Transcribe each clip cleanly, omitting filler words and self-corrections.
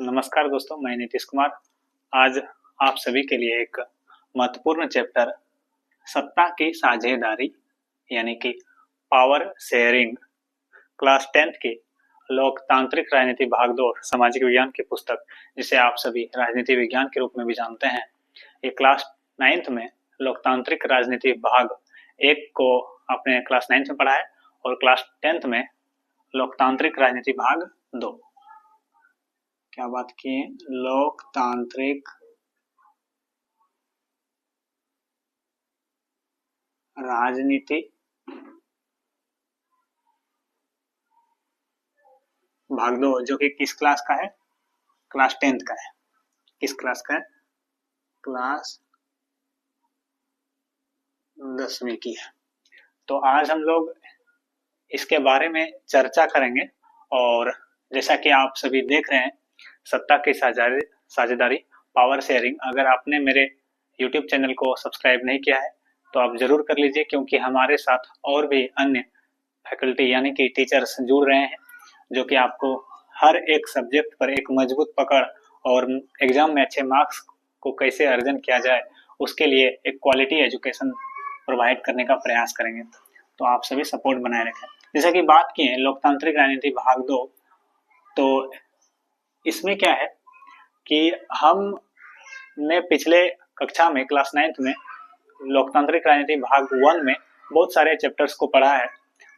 नमस्कार दोस्तों, मैं नीतीश कुमार। आज आप सभी के लिए एक महत्वपूर्ण चैप्टर सत्ता की साझेदारी यानी कि पावर शेयरिंग क्लास 10th की लोकतांत्रिक राजनीति भाग 2 सामाजिक विज्ञान की पुस्तक, जिसे आप सभी राजनीति विज्ञान के रूप में भी जानते हैं, ये क्लास 9th में लोकतांत्रिक राजनीति भाग 1 को आपने क्लास 9th में पढ़ा है और क्लास 10th में लोकतांत्रिक राजनीति भाग 2। क्या बात की? लोकतांत्रिक राजनीति भाग 2, जो कि किस क्लास का है? क्लास 10th का है। किस क्लास का है? क्लास 10वीं की है। तो आज हम लोग इसके बारे में चर्चा करेंगे और जैसा कि आप सभी देख रहे हैं, सत्ता की साझेदारी पावर शेयरिंग। अगर आपने मेरे YouTube चैनल को सब्सक्राइब नहीं किया है तो आप जरूर कर लीजिए, क्योंकि हमारे साथ और भी अन्य फैकल्टी यानी कि टीचर्स जुड़ रहे हैं, जो कि आपको हर एक सब्जेक्ट पर एक मजबूत पकड़ और एग्जाम में अच्छे मार्क्स को कैसे अर्जन किया जाए उसके लिए एक क्वालिटी एजुकेशन प्रोवाइड करने का प्रयास करेंगे। तो आप सभी सपोर्ट बनाए रखें। जैसा कि बात की है लोकतांत्रिक राजनीति भाग 2, तो इसमें क्या है कि हमने पिछले कक्षा में क्लास 9th में लोकतांत्रिक राजनीति भाग 1 में बहुत सारे चैप्टर्स को पढ़ा है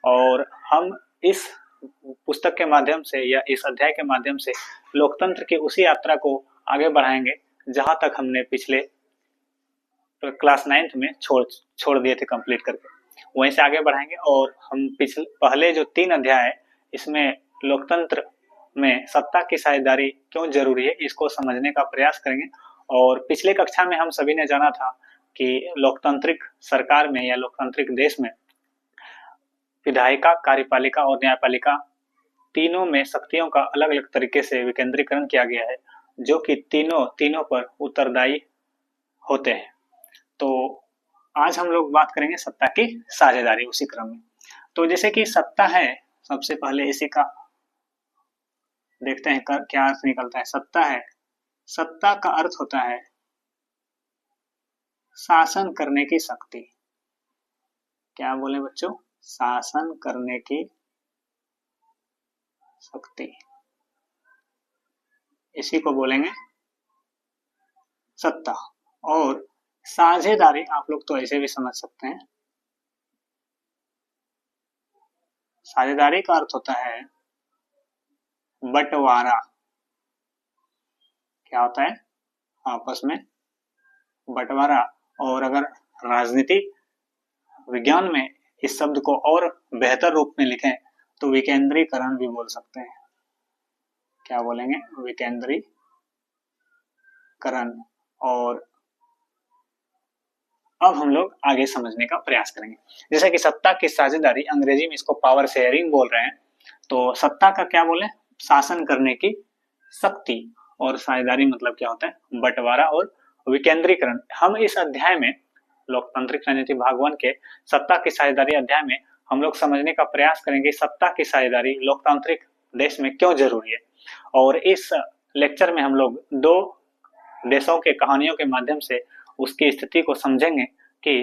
और हम इस पुस्तक के माध्यम से या इस अध्याय के माध्यम से लोकतंत्र की उसी यात्रा को आगे बढ़ाएंगे जहां तक हमने पिछले क्लास 9th में छोड़ दिए थे कंप्लीट करके, वहीं से आगे बढ़ाएंगे। और हम पहले जो 3 अध्याय है इसमें लोकतंत्र में सत्ता की साझेदारी क्यों जरूरी है इसको समझने का प्रयास करेंगे। और पिछले कक्षा में हम सभी ने जाना था कि लोकतांत्रिक सरकार में या लोकतांत्रिक देश में विधायिका, कार्यपालिका और न्यायपालिका तीनों में शक्तियों का अलग अलग तरीके से विकेंद्रीकरण किया गया है, जो कि तीनों पर उत्तरदायी होते हैं। तो आज हम लोग बात करेंगे सत्ता की साझेदारी उसी क्रम में। तो जैसे कि सत्ता है, सबसे पहले इसी का देखते हैं क्या अर्थ निकलता है। सत्ता है, सत्ता का अर्थ होता है शासन करने की शक्ति। क्या बोले बच्चों? शासन करने की शक्ति, इसी को बोलेंगे सत्ता। और साझेदारी आप लोग तो ऐसे भी समझ सकते हैं, साझेदारी का अर्थ होता है बंटवारा। क्या होता है? आपस में बंटवारा। और अगर राजनीति विज्ञान में इस शब्द को और बेहतर रूप में लिखें तो विकेंद्रीकरण भी बोल सकते हैं। क्या बोलेंगे? विकेंद्रीकरण। और अब हम लोग आगे समझने का प्रयास करेंगे। जैसे कि सत्ता की साझेदारी, अंग्रेजी में इसको पावर शेयरिंग बोल रहे हैं। तो सत्ता का क्या बोले? शासन करने की शक्ति। और साझेदारी मतलब क्या होता है? बंटवारा और विकेंद्रीकरण। हम इस अध्याय में लोकतांत्रिक राजनीति भाग 1 के सत्ता की साझेदारी अध्याय में हम लोग समझने का प्रयास करेंगे सत्ता की साझेदारी लोकतांत्रिक देश में क्यों जरूरी है। और इस लेक्चर में हम लोग 2 देशों के कहानियों के माध्यम से उसकी स्थिति को समझेंगे कि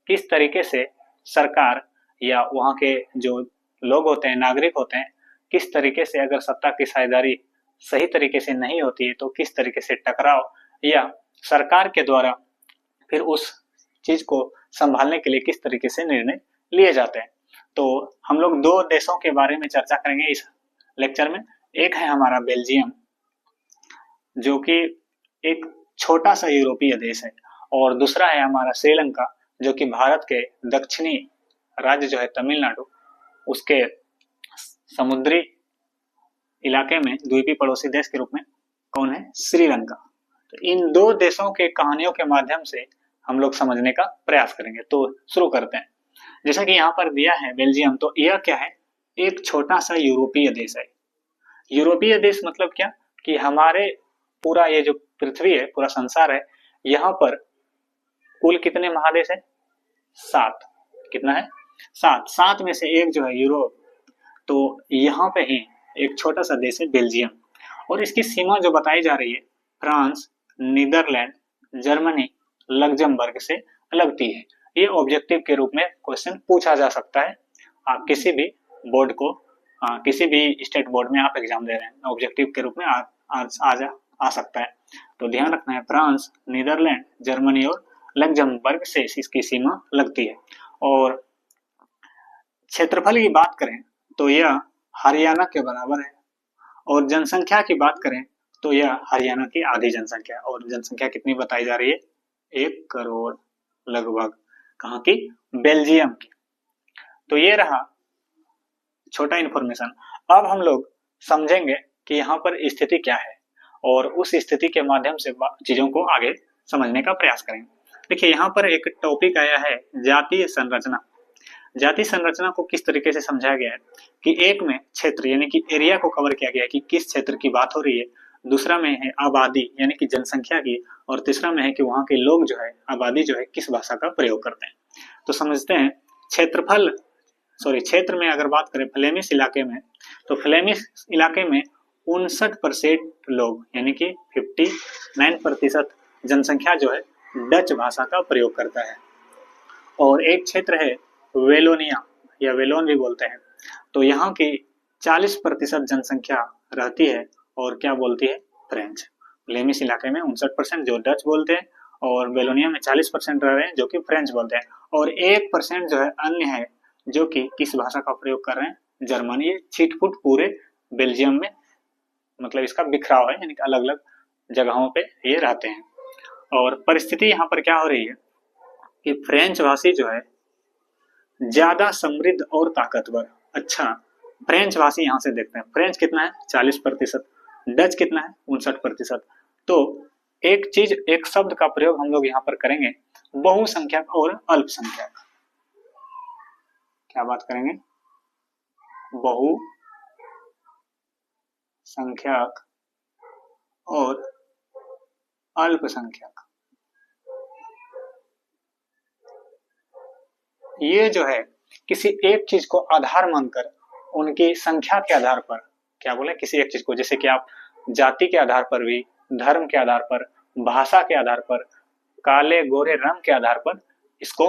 किस तरीके से सरकार या वहां के जो लोग होते हैं, नागरिक होते हैं, किस तरीके से अगर सत्ता की साझेदारी सही तरीके से नहीं होती है तो किस तरीके से टकराव या सरकार के द्वारा फिर उस चीज को संभालने के लिए किस तरीके से निर्णय लिए जाते हैं। तो हम लोग 2 देशों के बारे में चर्चा करेंगे इस लेक्चर में। एक है हमारा बेल्जियम, जो कि एक छोटा सा यूरोपीय देश है, और दूसरा है हमारा श्रीलंका, जो कि भारत के दक्षिणी राज्य जो है तमिलनाडु, उसके समुद्री इलाके में द्वीपीय पड़ोसी देश के रूप में कौन है? श्रीलंका। तो इन 2 देशों के कहानियों के माध्यम से हम लोग समझने का प्रयास करेंगे। तो शुरू करते हैं। जैसा कि यहाँ पर दिया है बेल्जियम, तो यह क्या है? एक छोटा सा यूरोपीय देश है। यूरोपीय देश मतलब क्या कि हमारे पूरा ये जो पृथ्वी है, पूरा संसार है, यहाँ पर कुल कितने महादेश है? 7। कितना है? 7 में से एक जो है यूरोप। तो यहाँ पे ही एक छोटा सा देश है बेल्जियम, और इसकी सीमा जो बताई जा रही है फ्रांस, नीदरलैंड, जर्मनी, लग्जमबर्ग से लगती है। ये ऑब्जेक्टिव के रूप में क्वेश्चन पूछा जा सकता है। आप किसी भी बोर्ड को किसी भी स्टेट बोर्ड में आप एग्जाम दे रहे हैं, ऑब्जेक्टिव के रूप में आ सकता है। तो ध्यान रखना है फ्रांस, नीदरलैंड, जर्मनी और लग्जमबर्ग से इसकी सीमा लगती है। और क्षेत्रफल की बात करें तो यह हरियाणा के बराबर है, और जनसंख्या की बात करें तो यह हरियाणा की आधी जनसंख्या, और जनसंख्या कितनी बताई जा रही है? 1 करोड़ लगभग। कहाँ की? बेल्जियम की। तो ये रहा छोटा इन्फॉर्मेशन। अब हम लोग समझेंगे कि यहाँ पर स्थिति क्या है, और उस स्थिति के माध्यम से चीजों को आगे समझने का प्रयास करेंगे। देखिए यहाँ पर एक टॉपिक आया है जातीय संरचना। जातीय संरचना को किस तरीके से समझाया गया है कि एक में क्षेत्र यानी कि एरिया को कवर किया गया है कि किस क्षेत्र की बात हो रही है, दूसरा में है आबादी यानी कि जनसंख्या की, और तीसरा में है कि वहाँ के लोग जो है, आबादी जो है, किस भाषा का प्रयोग करते हैं। तो समझते हैं क्षेत्र में अगर बात करें फ्लेमिश इलाके में, तो फ्लेमिश इलाके में 59% लोग यानी कि 59% जनसंख्या जो है डच भाषा का प्रयोग करता है। और एक क्षेत्र है वेलोनिया या वेलोन भी बोलते हैं, तो यहाँ की 40% जनसंख्या रहती है और क्या बोलती है? फ्रेंच। फ्लेमिश इलाके में 59% जो डच बोलते हैं, और वेलोनिया में 40% रह रहे हैं जो कि फ्रेंच बोलते हैं, और 1% जो है अन्य है जो कि किस भाषा का प्रयोग कर रहे हैं? जर्मन। ये छिटपुट पूरे बेल्जियम में मतलब इसका बिखराव है, यानी कि अलग अलग जगहों पे ये रहते हैं। और परिस्थिति यहाँ पर क्या हो रही है कि फ्रेंच भाषी जो है ज्यादा समृद्ध और ताकतवर। अच्छा, फ्रेंच भाषी यहाँ से देखते हैं, फ्रेंच कितना है? 40%, डच कितना है? 59%। तो एक शब्द का प्रयोग हम लोग यहाँ पर करेंगे, बहुसंख्यक और अल्पसंख्यक। क्या बात करेंगे? बहुसंख्यक और अल्पसंख्यक। ये जो है किसी एक चीज को आधार मानकर उनकी संख्या के आधार पर, क्या बोले, किसी एक चीज को, जैसे कि आप जाति के आधार पर भी, धर्म के आधार पर, भाषा के आधार पर, काले गोरे रंग के आधार पर इसको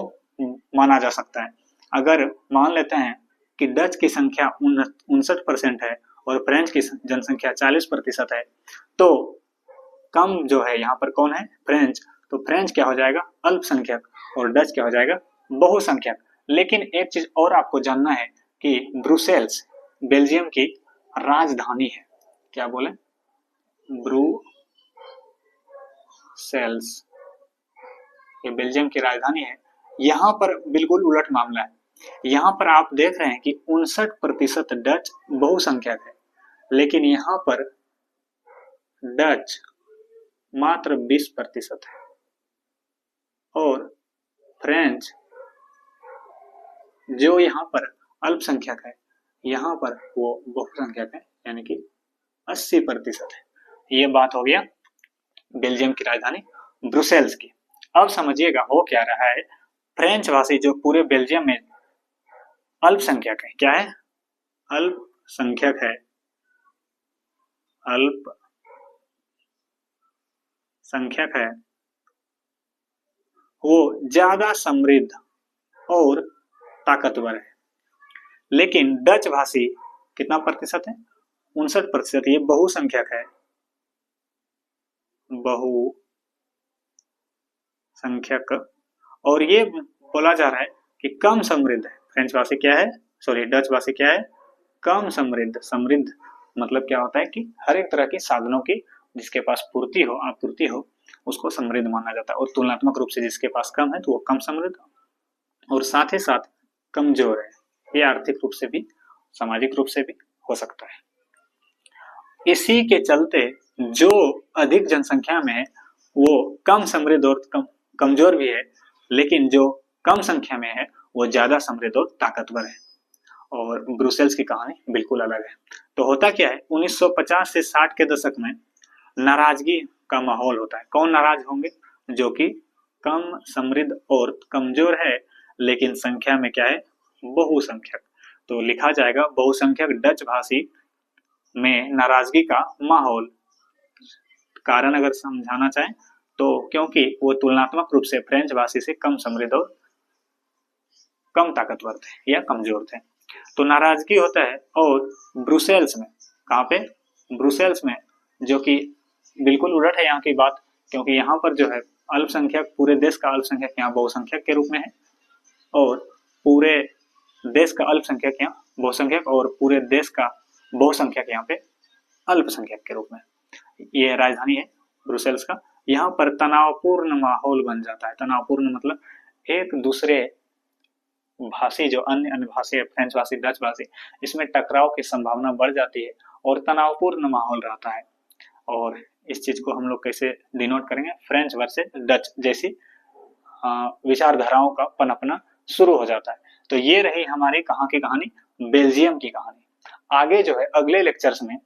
माना जा सकता है। अगर मान लेते हैं कि डच की संख्या 59% है और फ्रेंच की जनसंख्या 40% है, तो कम जो है यहाँ पर कौन है? फ्रेंच। तो फ्रेंच क्या हो जाएगा? अल्पसंख्यक, और डच क्या हो जाएगा? बहुसंख्यक। लेकिन एक चीज और आपको जानना है कि ब्रुसेल्स बेल्जियम की राजधानी है। क्या बोले? ब्रुसेल्स ये बेल्जियम की राजधानी है। यहाँ पर बिल्कुल उलट मामला है। यहाँ पर आप देख रहे हैं कि 59% डच बहुसंख्यक है, लेकिन यहाँ पर डच मात्र 20% है, और फ्रेंच जो यहाँ पर अल्पसंख्यक है, यहाँ पर वो बहुसंख्यक है, यानी कि 80% है। ये बात हो गया बेल्जियम की राजधानी ब्रुसेल्स की। अब समझिएगा हो क्या रहा है। फ्रेंच भाषी जो पूरे बेल्जियम में अल्पसंख्यक है, क्या है? अल्पसंख्यक है, अल्पसंख्यक है, वो ज्यादा समृद्ध और ताकतवर है। लेकिन डच भाषी कितना प्रतिशत है? 59%। ये बहुसंख्यक है, बहुसंख्यक, और ये बोला जा रहा है कि कम समृद्ध है। फ्रेंच भाषी क्या है? डच भाषी क्या है? कम समृद्ध। समृद्ध मतलब क्या होता है कि हर एक तरह की साधनों की जिसके पास पूर्ति हो, आपूर्ति हो, उसको समृद्ध माना जाता है। और तुलनात्मक रूप से जिसके पास कम है तो वो कम समृद्ध, और साथ ही साथ कमजोर है। ये आर्थिक रूप से भी, सामाजिक रूप से भी हो सकता है। इसी के चलते जो अधिक जनसंख्या में है वो कम समृद्ध और कमजोर भी है, लेकिन जो कम संख्या में है वो ज्यादा समृद्ध और ताकतवर है। और ब्रुसेल्स की कहानी बिल्कुल अलग है। तो होता क्या है, 1950 से 60 के दशक में नाराजगी का माहौल होता है। कौन नाराज होंगे? जो कि कम समृद्ध और कमजोर है, लेकिन संख्या में क्या है? बहुसंख्यक। तो लिखा जाएगा बहुसंख्यक डच भाषी में नाराजगी का माहौल। कारण अगर समझाना चाहें तो क्योंकि वो तुलनात्मक रूप से फ्रेंच भाषी से कम समृद्ध और कम ताकतवर थे या कमजोर थे, तो नाराजगी होता है। और ब्रुसेल्स में, कहाँ पे, ब्रुसेल्स में, जो कि बिल्कुल उलट है यहाँ की बात, क्योंकि यहाँ पर जो है अल्पसंख्यक, पूरे देश का अल्पसंख्यक यहाँ बहुसंख्यक के रूप में है, और पूरे देश का अल्पसंख्यक यहाँ बहुसंख्यक, और पूरे देश का बहुसंख्यक यहाँ पे अल्पसंख्यक के रूप में। ये राजधानी है ब्रुसेल्स का। यहाँ पर तनावपूर्ण माहौल बन जाता है। तनावपूर्ण मतलब एक दूसरे भाषी, जो अन्य भाषी, फ्रेंच भाषी, डच भाषी, इसमें टकराव की संभावना बढ़ जाती है और तनावपूर्ण माहौल रहता है। और इस चीज को हम लोग कैसे डिनोट करेंगे, फ्रेंच वर्सेस डच जैसी विचारधाराओं का पनपना शुरू हो जाता है। तो ये रही हमारी कहाँ की कहानी, बेल्जियम की कहानी। आगे जो है अगले लेक्चर्स में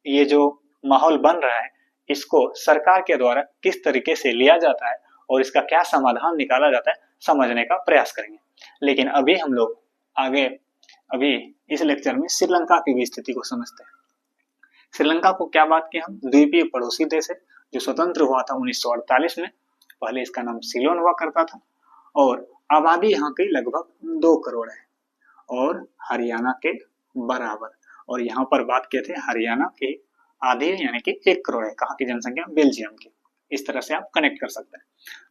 ये जो माहौल बन रहा है, इसको सरकार के द्वारा किस तरीके से लिया जाता है और इसका क्या समाधान निकाला जाता है, समझने का प्रयास करेंगे। लेकिन अभी हम लोग आगे, अभी इस लेक्चर में श्रीलंका की भी स्थिति को समझते हैं। श्रीलंका को क्या बात की हम, द्वीपीय पड़ोसी देश है जो स्वतंत्र हुआ था 1948 में। पहले इसका नाम सिलोन हुआ करता था, और आबादी यहाँ की लगभग 2 करोड़ है, और हरियाणा के बराबर। और यहाँ पर बात किए थे हरियाणा के आधे यानी कि 1 करोड़ है। कहाँ की जनसंख्या, बेल्जियम की। इस तरह से आप कनेक्ट कर सकते हैं।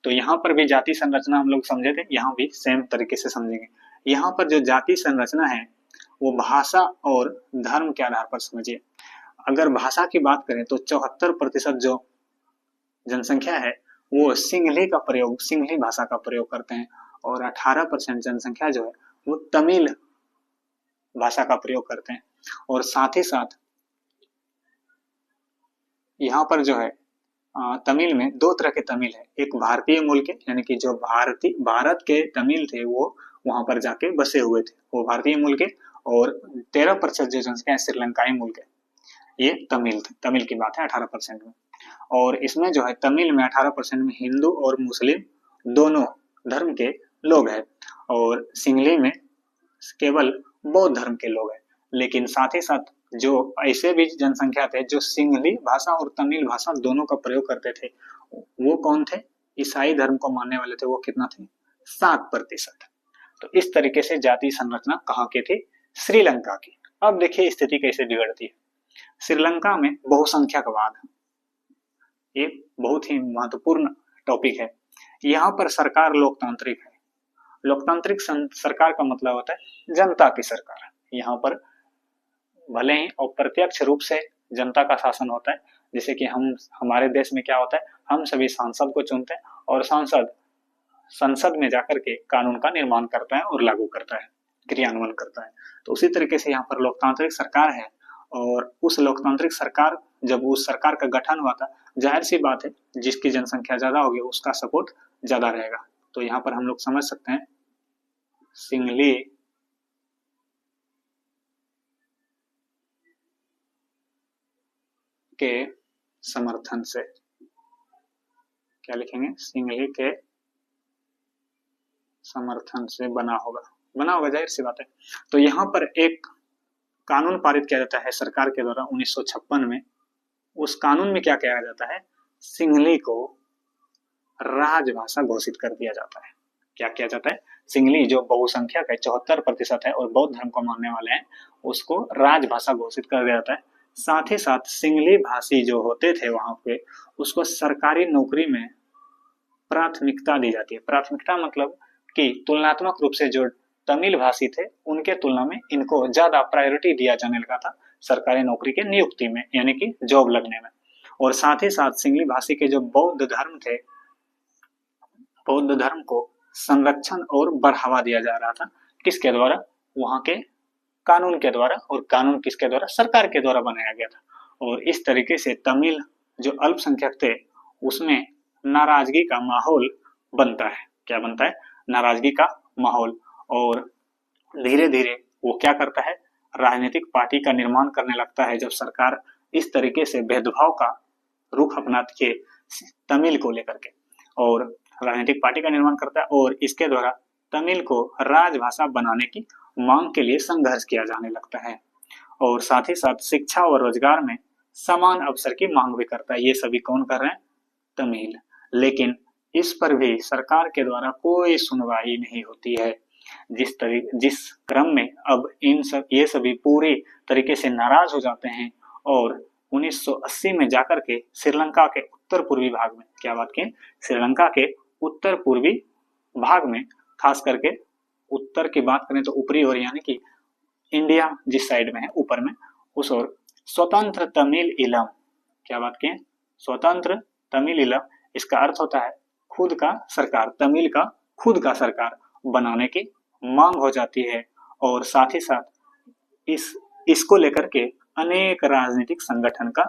तो यहाँ पर भी जाति संरचना हम लोग समझे थे, यहाँ भी सेम तरीके से समझेंगे। यहाँ पर जो जाति संरचना है वो भाषा और धर्म के आधार पर समझिए। अगर भाषा की बात करें तो 74% जो जनसंख्या है वो सिंहली का प्रयोग, सिंहली भाषा का प्रयोग करते हैं, और 18% जनसंख्या जो है वो तमिल भाषा का प्रयोग करते हैं। और साथ ही साथ यहाँ पर जो है तमिल में 2 तरह के तमिल है। एक भारतीय मूल के, यानी कि जो भारत के तमिल थे वो वहां पर जाके बसे हुए थे, वो भारतीय मूल के। और 13% जो जनसंख्या है श्रीलंकाई मूल के, ये तमिल थे। तमिल की बात है 18% में। और इसमें जो है तमिल में 18% में हिंदू और मुस्लिम दोनों धर्म के लोग हैं, और सिंहली में केवल बौद्ध धर्म के लोग हैं। लेकिन साथ ही साथ जो ऐसे भी जनसंख्या थे जो सिंहली भाषा और तमिल भाषा दोनों का प्रयोग करते थे, वो कौन थे, ईसाई धर्म को मानने वाले थे। वो कितना थे, 7%। तो इस तरीके से जाति संरचना कहाँ की थी, श्रीलंका की। अब देखिए स्थिति कैसे बिगड़ती है। श्रीलंका में बहुसंख्यकवाद एक बहुत ही महत्वपूर्ण टॉपिक है। यहाँ पर सरकार लोकतांत्रिक है। लोकतांत्रिक सरकार का मतलब होता है जनता की सरकार। यहाँ पर भले ही अप्रत्यक्ष रूप से जनता का शासन होता है, जैसे कि हमारे देश में क्या होता है, हम सभी सांसद को चुनते हैं और सांसद संसद में जाकर के कानून का निर्माण करता है और लागू करता है, क्रियान्वयन करता है। तो उसी तरीके से यहाँ पर लोकतांत्रिक सरकार है, और उस लोकतांत्रिक सरकार, जब उस सरकार का गठन हुआ था, जाहिर सी बात है जिसकी जनसंख्या ज्यादा होगी उसका सपोर्ट ज्यादा रहेगा। तो यहाँ पर हम लोग समझ सकते हैं सिंहली के समर्थन से, क्या लिखेंगे, सिंहली के समर्थन से बना होगा, जाहिर सी बात है। तो यहाँ पर एक कानून पारित किया जाता है सरकार के द्वारा 1956 में। उस कानून में क्या किया जाता है, सिंहली को राजभाषा घोषित कर दिया जाता है। क्या किया जाता है, सिंहली जो बहुसंख्यक है, 74% है और बौद्ध धर्म को मानने वाले हैं, उसको राजभाषा घोषित कर दिया जाता है। साथ ही साथ सिंहली भाषी जो होते थे वहां पे, उसको सरकारी नौकरी में प्राथमिकता दी जाती है। प्राथमिकता मतलब कि तुलनात्मक रूप से जो तमिल भाषी थे उनके तुलना में इनको ज्यादा प्रायोरिटी दिया जाने लगा था सरकारी नौकरी के नियुक्ति में, यानी कि जॉब लगने में। और साथ ही साथ सिंहली भाषी के जो बौद्ध धर्म थे, बौद्ध धर्म को संरक्षण और बढ़ावा दिया जा रहा था। किसके द्वारा, वहां के कानून के द्वारा। और कानून किसके द्वारा, सरकार के द्वारा बनाया गया था। और इस तरीके से तमिल जो अल्पसंख्यक थे उसमें नाराजगी का माहौल बनता है। क्या बनता है, नाराजगी का माहौल। और धीरे धीरे वो क्या करता है, राजनीतिक पार्टी का निर्माण करने लगता है। जब सरकार इस तरीके से भेदभाव का रुख अपनाती है तमिल को लेकर के, और राजनीतिक पार्टी का निर्माण करता है, और इसके द्वारा तमिल को राजभाषा बनाने की मांग के लिए संघर्ष किया जाने लगता है। और साथ ही साथ शिक्षा और रोजगार में समान अवसर की मांग भी करता है। ये सभी कौन कर रहे हैं? तमिल। लेकिन इस पर भी सरकार के द्वारा कोई सुनवाई नहीं होती है। जिस क्रम में अब ये सभी पूरी तरीके से नाराज हो जाते हैं और 1980 में जाकर के श्रीलंका के उत्तर पूर्वी भाग में, क्या बात की, श्रीलंका के उत्तर पूर्वी भाग में, खास करके उत्तर की बात करें तो ऊपरी ओर, यानी कि इंडिया जिस साइड में है ऊपर में, उस ओर स्वतंत्र तमिल ईलम, क्या बात की, स्वतंत्र तमिल ईलम, इसका अर्थ होता है खुद का सरकार, तमिल का खुद का सरकार बनाने की मांग हो जाती है। और साथ ही साथ इसको लेकर के अनेक राजनीतिक संगठन का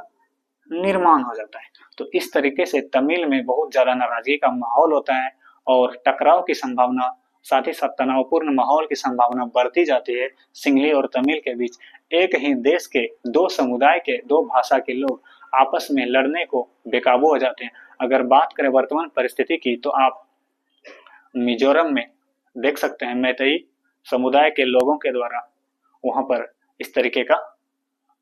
निर्माण हो जाता है। तो इस तरीके से तमिल में बहुत ज्यादा नाराजगी का माहौल होता है और टकराव की संभावना, साथ ही साथ तनावपूर्ण माहौल की संभावना बढ़ती जाती है सिंहली और तमिल के बीच। एक ही देश के दो समुदाय के, दो भाषा के लोग आपस में लड़ने को बेकाबू हो जाते हैं। अगर बात करें वर्तमान परिस्थिति की, तो आप मिजोरम में देख सकते हैं मैतेई समुदाय के लोगों के द्वारा वहां पर इस तरीके का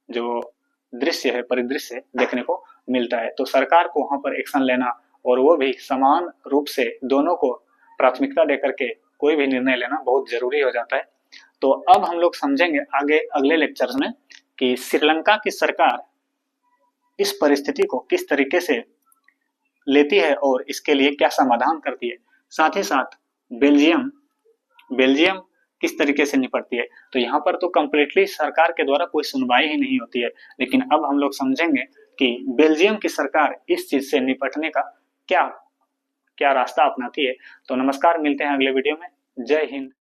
जो दृश्य है, परिदृश्य देखने को मिलता है। तो सरकार को वहां पर एक्शन लेना और वो भी समान रूप से दोनों को प्राथमिकता देकर के कोई भी निर्णय लेना बहुत जरूरी हो जाता है। तो अब हम लोग समझेंगे आगे अगले लेक्चर्स में कि श्रीलंका की सरकार इस परिस्थिति को किस तरीके से लेती है और इसके लिए क्या समाधान करती है। साथ ही साथ बेल्जियम किस तरीके से निपटती है। तो यहाँ पर तो कंप्लीटली सरकार के द्वारा कोई सुनवाई ही नहीं होती है, लेकिन अब हम लोग समझेंगे कि बेल्जियम की सरकार इस चीज से निपटने का क्या रास्ता अपनाती है। तो नमस्कार, मिलते हैं अगले वीडियो में। जय हिंद।